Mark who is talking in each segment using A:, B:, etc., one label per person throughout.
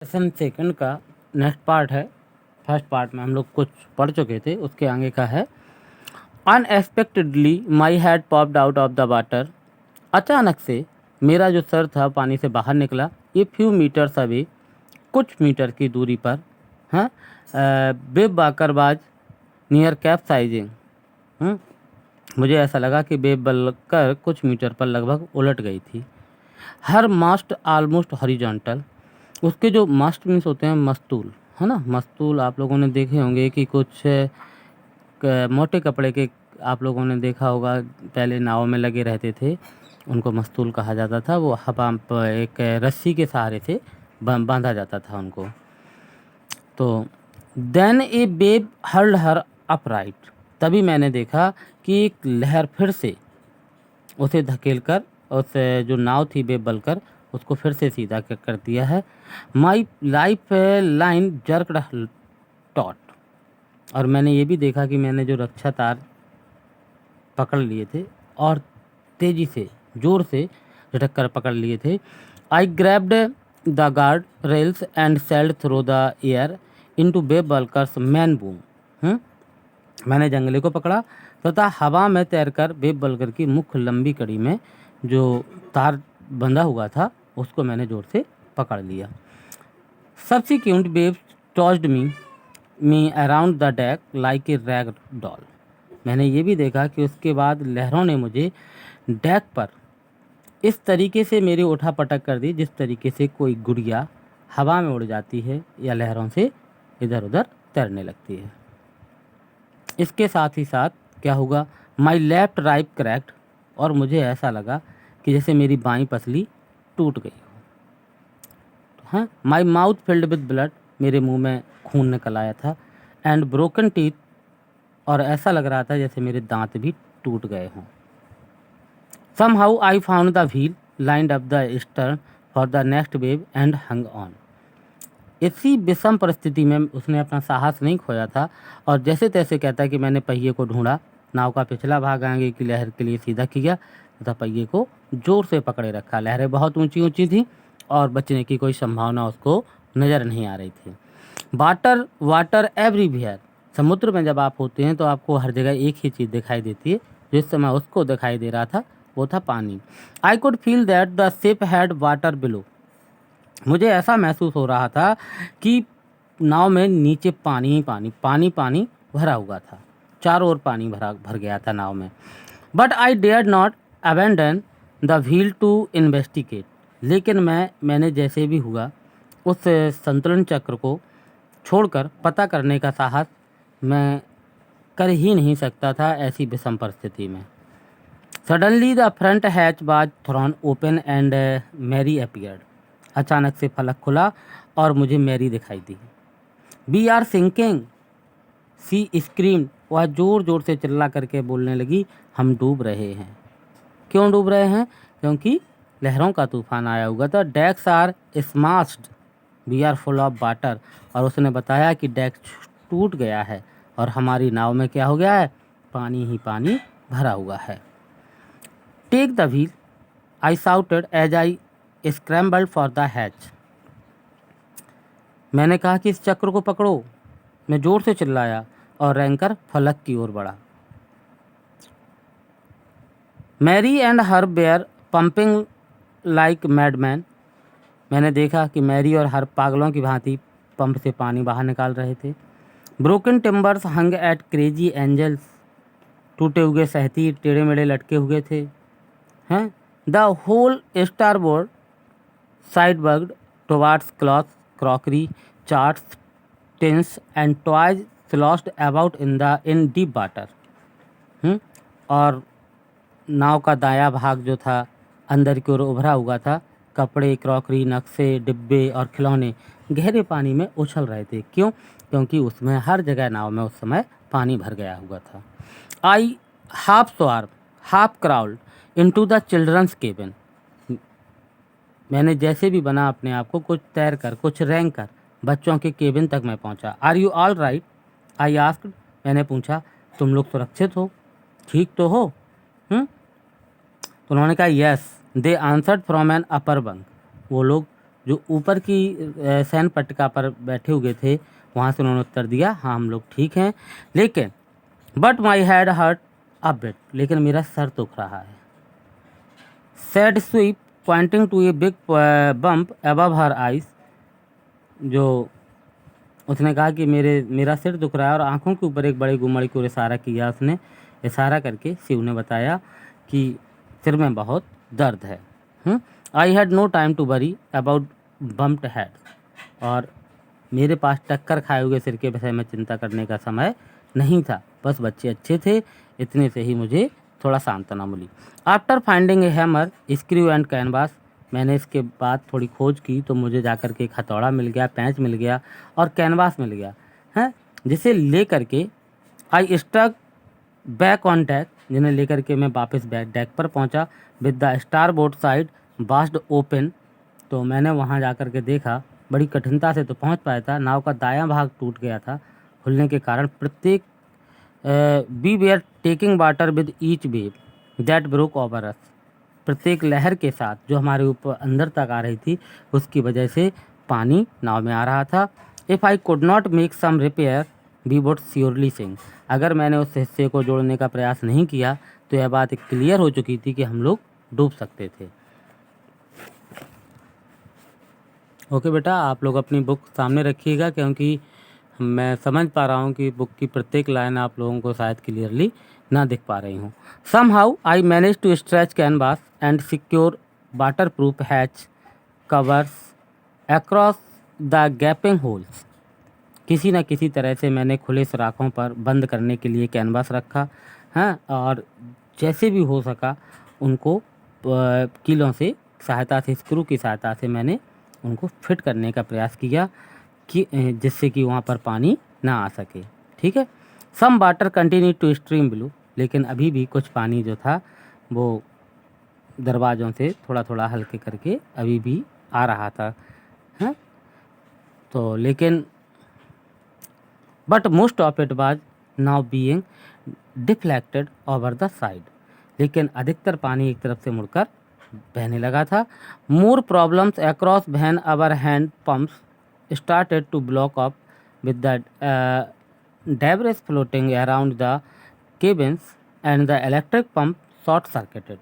A: Session second का next part है। First part में हम लोग कुछ पढ़ चुके थे, उसके आगे का है। Unexpectedly my head popped out of the water. अचानक से मेरा जो सर था पानी से बाहर निकला। ये फ्यू मीटर्स अवे, कुछ मीटर की दूरी पर हाँ बेब बाकरबाज नियर कैप साइजिंग। मुझे ऐसा लगा कि बेब बलकर कुछ मीटर पर लगभग उलट गई थी। हर मास्ट आलमोस्ट हॉरिजॉन्टल। उसके जो मास्ट मीन्स होते हैं मस्तूल, है ना। मस्तूल आप लोगों ने देखे होंगे कि कुछ मोटे कपड़े के आप लोगों ने देखा होगा, पहले नाव में लगे रहते थे, उनको मस्तूल कहा जाता था। वो हवा एक रस्सी के सहारे से बांधा जाता था उनको। तो देन ए बेब हर्ल्ड हर अपराइट। तभी मैंने देखा कि एक लहर फिर से उसे धकेलकर उस जो नाव थी बेब बलकर उसको फिर से सीधा कर दिया है। My life line jerked taut. और मैंने ये भी देखा कि मैंने जो रक्षा तार पकड़ लिए थे और तेज़ी से ज़ोर से झटक कर पकड़ लिए थे। I grabbed the guard rails and sailed through the air into Bebb Balkers main boom. मैंने जंगले को पकड़ा तथा हवा में तैरकर बेब बलकर की मुख्य लंबी कड़ी में जो तार बंधा हुआ था उसको मैंने जोर से पकड़ लिया। Subsequent waves tossed me around the deck like a rag doll. मैंने ये भी देखा कि उसके बाद लहरों ने मुझे डेक पर इस तरीके से मेरी उठा पटक कर दी जिस तरीके से कोई गुड़िया हवा में उड़ जाती है या लहरों से इधर उधर तैरने लगती है। इसके साथ ही साथ क्या होगा, माई लेफ्ट राइट क्रैक्ड। और मुझे ऐसा लगा कि जैसे मेरी बाईं पसली टूट गई हो। हाँ, my mouth filled with blood. मेरे मुंह में खून निकल आया था। And broken teeth. और ऐसा लग रहा था जैसे मेरे दांत भी टूट गए हों। Somehow I found the wheel lined up the stern for the next wave and hung on. इसी विषम परिस्थिति में उसने अपना साहस नहीं खोया था और जैसे तैसे कहता है कि मैंने पहिए को ढूंढा, नाव का पिछला भाग आगे की लहर के लिए सीधा किया तथा पहिए को जोर से पकड़े रखा। लहरें बहुत ऊंची ऊंची थी और बचने की कोई संभावना उसको नज़र नहीं आ रही थी। Water water everywhere. समुद्र में जब आप होते हैं तो आपको हर जगह एक ही चीज़ दिखाई देती है। जिस समय उसको दिखाई दे रहा था वो था पानी। I could feel that the ship had water below. मुझे ऐसा महसूस हो रहा था कि नाव में नीचे पानी ही पानी पानी पानी भरा हुआ था। चारों ओर पानी भर गया था नाव में। But I dare not abandon the wheel to investigate. लेकिन मैंने जैसे भी हुआ उस संतुलन चक्र को छोड़कर पता करने का साहस मैं कर ही नहीं सकता था ऐसी विषम परिस्थिति में। Suddenly the front hatch was thrown open and Mary appeared. अचानक से फलक खुला और मुझे मैरी दिखाई दी। We are sinking, she scream. वह ज़ोर ज़ोर से चिल्ला करके बोलने लगी, हम डूब रहे हैं। क्यों डूब रहे हैं? क्योंकि लहरों का तूफान आया हुआ था। Decks are smashed, we are full of water. और उसने बताया कि डेक टूट गया है और हमारी नाव में क्या हो गया है, पानी ही पानी भरा हुआ है। Take the wheel, I shouted as I scrambled for the hatch. मैंने कहा कि इस चक्र को पकड़ो। मैं जोर से चिल्लाया और रैंकर फलक की ओर बढ़ा। Mary and her were pumping like madman. मैंने देखा कि मैरी और हर पागलों की भांति पंप से पानी बाहर निकाल रहे थे। Broken timbers hung at crazy angles. टूटे हुए सहती टेढ़े मेढ़े लटके हुए थे। हैं the whole starboard side bulged towards cloth crockery charts tins and toys sloshed about in deep water. और नाव का दायां भाग जो था अंदर की ओर उभरा हुआ था। कपड़े, क्रॉकरी, नक्शे, डिब्बे और खिलौने गहरे पानी में उछल रहे थे। क्यों? क्योंकि उसमें हर जगह नाव में उस समय पानी भर गया हुआ था। I half swam half crawled into the children's cabin. मैंने जैसे भी बना अपने आप को कुछ तैर कर कुछ रेंग कर बच्चों के केबिन तक मैं पहुंचा। Are you all right? I asked. मैंने पूछा, तुम लोग सुरक्षित हो, ठीक तो हो? तो उन्होंने कहा yes. They answered from an upper bunk. वो लोग जो ऊपर की सैन पट्टिका पर बैठे हुए थे वहाँ से उन्होंने उत्तर दिया, हाँ हम लोग ठीक हैं, लेकिन but my head hurt a bit, लेकिन मेरा सर दुख रहा है। Said Sue pointing to a big bump above her eyes, जो उसने कहा कि मेरा सिर दुख रहा है और आंखों के ऊपर एक बड़े गुमड़ी को इशारा किया उसने, इशारा करके शिव ने बताया कि सिर में बहुत दर्द है। I had no time to worry about bumped head, और मेरे पास टक्कर खाए हुए सिर के विषय में चिंता करने का समय नहीं था, बस बच्चे अच्छे थे, इतने से ही मुझे थोड़ा सांत्वना मिली। After finding a hammer screw and canvas, मैंने इसके बाद थोड़ी खोज की तो मुझे जाकर के एक हथौड़ा मिल गया, पेंच मिल गया और कैनवास मिल गया है, जिसे ले करके I stuck back on deck, जिन्हें लेकर के मैं वापस डेक पर पहुंचा। With the starboard side bashed open, तो मैंने वहां जाकर के देखा, बड़ी कठिनता से तो पहुंच पाया था, नाव का दायां भाग टूट गया था खुलने के कारण। प्रत्येक we were taking water with each wave that broke over us, प्रत्येक लहर के साथ जो हमारे ऊपर अंदर तक आ रही थी उसकी वजह से पानी नाव में आ रहा था। If I could not make some repair we would surely sink, अगर मैंने उस हिस्से को जोड़ने का प्रयास नहीं किया तो यह बात क्लियर हो चुकी थी कि हम लोग डूब सकते थे। ओके बेटा, आप लोग अपनी बुक सामने रखिएगा, क्योंकि मैं समझ पा रहा हूँ कि बुक की प्रत्येक लाइन आप लोगों को शायद क्लियरली ना दिख पा रही हूँ। Somehow I manage to stretch canvas and secure waterproof hatch covers across the gaping holes, किसी न किसी तरह से मैंने खुले सुराखों पर बंद करने के लिए कैनवास रखा, हाँ, और जैसे भी हो सका उनको कीलों से सहायता से, स्क्रू की सहायता से मैंने उनको फिट करने का प्रयास किया कि जिससे कि वहाँ पर पानी ना आ सके। ठीक है। Some water continue to stream below, लेकिन अभी भी कुछ पानी जो था वो दरवाज़ों से थोड़ा थोड़ा हल्के करके अभी भी आ रहा था, हाँ। तो लेकिन but most of it was now being deflected over the side, लेकिन अधिकतर पानी एक तरफ से मुड़कर बहने लगा था। More problems across when our hand pumps started to block up with the debris floating around the cabins and the electric pump short circuited.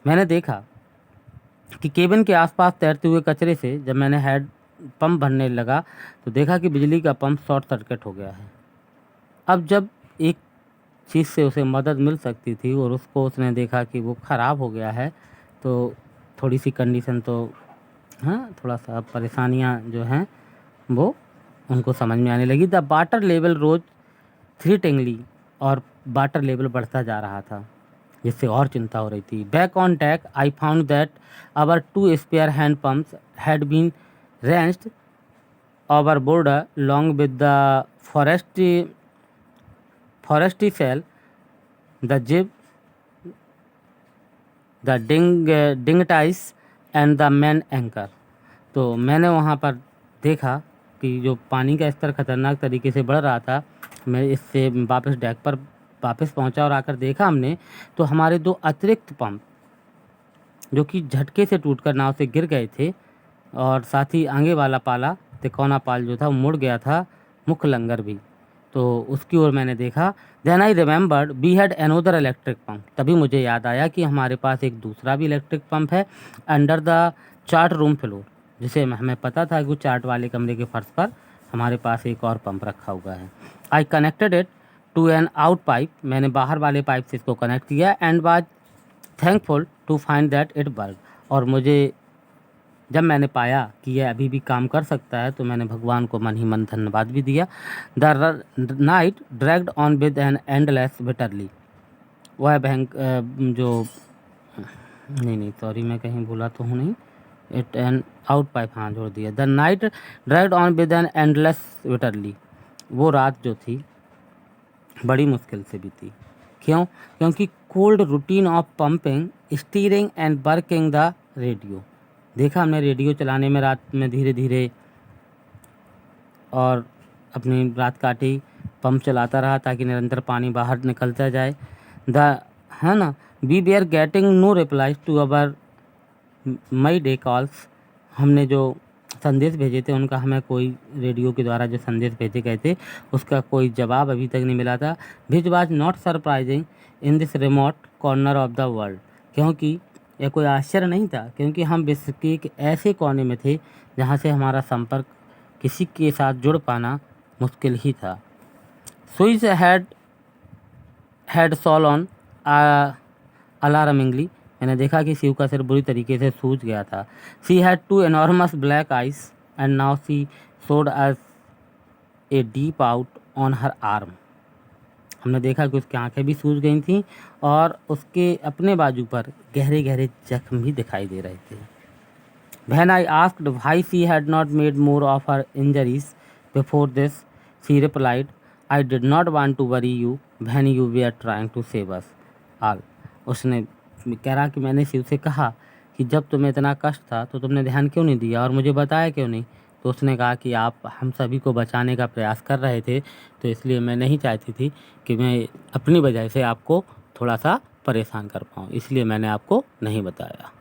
A: मैंने देखा कि केबिन के आसपास तैरते हुए कचरे से जब मैंने हेड पंप भरने लगा तो देखा कि बिजली का पंप शॉर्ट सर्किट हो गया है। अब जब एक चीज़ से उसे मदद मिल सकती थी और उसको उसने देखा कि वो ख़राब हो गया है, तो थोड़ी सी कंडीशन तो, हाँ, थोड़ा सा परेशानियाँ जो हैं वो उनको समझ में आने लगी। द वाटर लेवल रोज थ्रीटिंगली, और वाटर लेवल बढ़ता जा रहा था, जिससे और चिंता हो रही थी। Back on deck I found that our 2 spare hand pumps had been wrenched overboard along with the forestry cell, the jib, the ding ties and the main anchor। तो मैंने वहाँ पर देखा कि जो पानी का स्तर खतरनाक तरीके से बढ़ रहा था, मैं इससे वापस डेक पर वापस पहुँचा और आकर देखा हमने तो हमारे 2 अतिरिक्त पंप जो कि झटके से टूटकर नाव से गिर गए थे, और साथ ही आगे वाला पाला तिकोना पाल जो था वो मुड़ गया था, मुख्य लंगर भी, तो उसकी ओर मैंने देखा। Then I remembered we had another electric pump, तभी मुझे याद आया कि हमारे पास एक दूसरा भी इलेक्ट्रिक पंप है under the chart room floor, जिसे हमें पता था कि वो चार्ट वाले कमरे के फर्श पर हमारे पास एक और पंप रखा हुआ है। I connected it to an out pipe, मैंने बाहर वाले पाइप से इसको कनेक्ट किया and was thankful to find that it work, और मुझे जब मैंने पाया कि यह अभी भी काम कर सकता है तो मैंने भगवान को मन ही मन धन्यवाद भी दिया। The night dragged on with an endless bitterly, वह जो नहीं सॉरी, मैं कहीं भूला तो हूँ नहीं, इट एन आउट पाइप, हाँ जोड़ दिया। The night dragged on with an endless bitterly, वो रात जो थी बड़ी मुश्किल से बीती। क्यों? क्योंकि cold routine of pumping, steering and working the radio, देखा हमने रेडियो चलाने में रात में धीरे धीरे और अपनी रात काटी, पंप चलाता रहा ताकि निरंतर पानी बाहर निकलता जाए। है ना, we we are getting no replies to our mayday calls, हमने जो संदेश भेजे थे उनका हमें कोई रेडियो के द्वारा जो संदेश भेजे गए थे उसका कोई जवाब अभी तक नहीं मिला था। Which was not surprising in this remote corner of the world, क्योंकि यह कोई आश्चर्य नहीं था, क्योंकि हम विश्व के एक ऐसे कोने में थे जहाँ से हमारा संपर्क किसी के साथ जुड़ पाना मुश्किल ही था। Sue's head swollen alarmingly, मैंने देखा कि शिव का सिर बुरी तरीके से सूज गया था। She had two enormous black eyes and now she showed us a deep out on her arm. हमने देखा कि उसकी आंखें भी सूज गई थीं और उसके अपने बाजू पर गहरे गहरे जख्म भी दिखाई दे रहे थे। When I asked why she had not made more of her injuries before this, she replied, I did not want to worry you when you were trying to save us all. उसने कह रहा कि मैंने शिव से कहा कि जब तुम्हें इतना कष्ट था तो तुमने ध्यान क्यों नहीं दिया और मुझे बताया क्यों नहीं। तो उसने कहा कि आप हम सभी को बचाने का प्रयास कर रहे थे, तो इसलिए मैं नहीं चाहती थी कि मैं अपनी वजह से आपको थोड़ा सा परेशान कर पाऊँ, इसलिए मैंने आपको नहीं बताया।